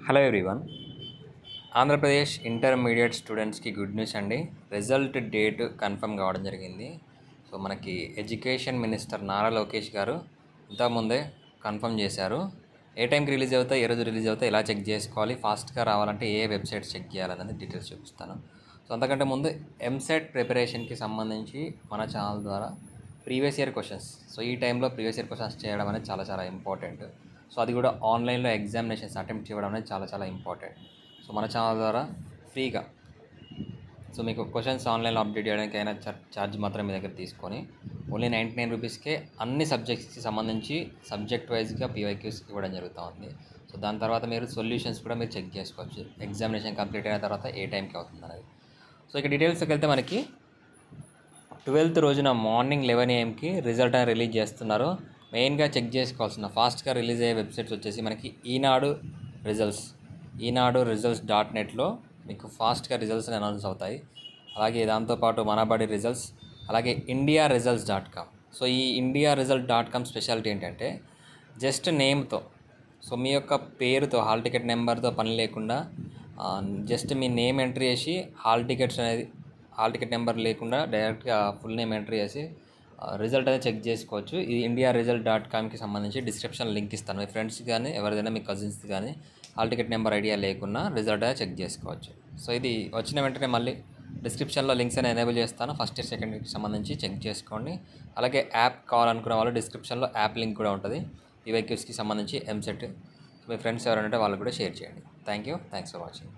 Hello everyone. Andhra Pradesh intermediate స్టూడెంట్స్కి good news అండి. Result date confirm కావడం జరిగింది. సో మనకి ఎడ్యుకేషన్ మినిస్టర్ నారా లోకేష్ గారు ఇంతకుముందే కన్ఫర్మ్ చేశారు. ఏ టైంకి రిలీజ్ అవుతాయి, ఏ రోజు రిలీజ్ అవుతాయి, ఎలా చెక్ చేసుకోవాలి, ఫాస్ట్గా రావాలంటే ఏ వెబ్సైట్స్ చెక్ చేయాలనేది డీటెయిల్స్ చూపిస్తాను. సో అంతకంటే ముందు ఎంసెట్ ప్రిపరేషన్కి సంబంధించి మన ఛానల్ ద్వారా ప్రీవియస్ ఇయర్ క్వశ్చన్స్, సో ఈ టైంలో ప్రీవియస్ ఇయర్ క్వశ్చన్స్ చేయడం అనేది చాలా ఇంపార్టెంట్. సో అది కూడా ఆన్లైన్లో ఎగ్జామినేషన్స్ అటెంప్ట్ చేయడం అనేది చాలా ఇంపార్టెంట్. సో మన ఛానల్ ద్వారా ఫ్రీగా, సో మీకు క్వశ్చన్స్ ఆన్లైన్లో అప్డేట్ చేయడానికి అయినా ఛార్జ్ మాత్రం మీ దగ్గర తీసుకొని ఓన్లీ 99 రూపీస్కే అన్ని సబ్జెక్ట్స్కి సంబంధించి సబ్జెక్ట్ వైజ్గా పీవైక్యూస్ ఇవ్వడం జరుగుతూ ఉంది. సో దాని తర్వాత మీరు సొల్యూషన్స్ కూడా మీరు చెక్ చేసుకోవచ్చు, ఎగ్జామినేషన్ కంప్లీట్ అయిన తర్వాత ఏ టైంకి అవుతుంది అనేది. సో ఇక డీటెయిల్స్కి వెళ్తే మనకి 12th రోజున మార్నింగ్ 11 AM రిజల్ట్ అనేది రిలీజ్ చేస్తున్నారు. మెయిన్గా చెక్ చేసుకోవాల్సిన ఫాస్ట్గా రిలీజ్ అయ్యే వెబ్సైట్స్ వచ్చేసి మనకి ఈనాడు రిజల్ట్స్.netలో మీకు ఫాస్ట్గా రిజల్ట్స్ అనౌన్స్ అవుతాయి. అలాగే దాంతోపాటు మనబడి రిజల్ట్స్, అలాగే indiaresults.com. సో ఈ indiaresult.com స్పెషాలిటీ ఏంటంటే జస్ట్ నేమ్తో, సో మీ యొక్క పేరుతో, హాల్ టికెట్ నెంబర్తో పని లేకుండా జస్ట్ మీ నేమ్ ఎంట్రీ చేసి హాల్ టికెట్ నెంబర్ లేకుండా డైరెక్ట్గా ఫుల్ నేమ్ ఎంట్రీ చేసి రిజల్ట్ అనేది చెక్ చేసుకోవచ్చు. ఇది indiaresult.comకి సంబంధించి డిస్క్రిప్షన్ లింక్ ఇస్తాను. మీ ఫ్రెండ్స్ కానీ ఎవరిదైనా మీ కజిన్స్ కానీ హాల్ టికెట్ నెంబర్ ఐడియా లేకున్నా రిజల్ట్ అనేది చెక్ చేసుకోవచ్చు. సో ఇది వచ్చిన వెంటనే మళ్ళీ డిస్క్రిప్షన్లో లింక్స్ అనేది ఎనేబుల్ చేస్తాను. ఫస్ట్ ఇయర్ సెకండ్ ఇయర్కి సంబంధించి చెక్ చేసుకోండి. అలాగే యాప్ కావాలనుకునే వాళ్ళు డిస్క్రిప్షన్లో యాప్ లింక్ కూడా ఉంటుంది పీవైక్యూస్కి సంబంధించి ఎంసెట్. మీ ఫ్రెండ్స్ ఎవరైనా ఉంటే వాళ్ళు కూడా షేర్ చేయండి. Thanks for watching.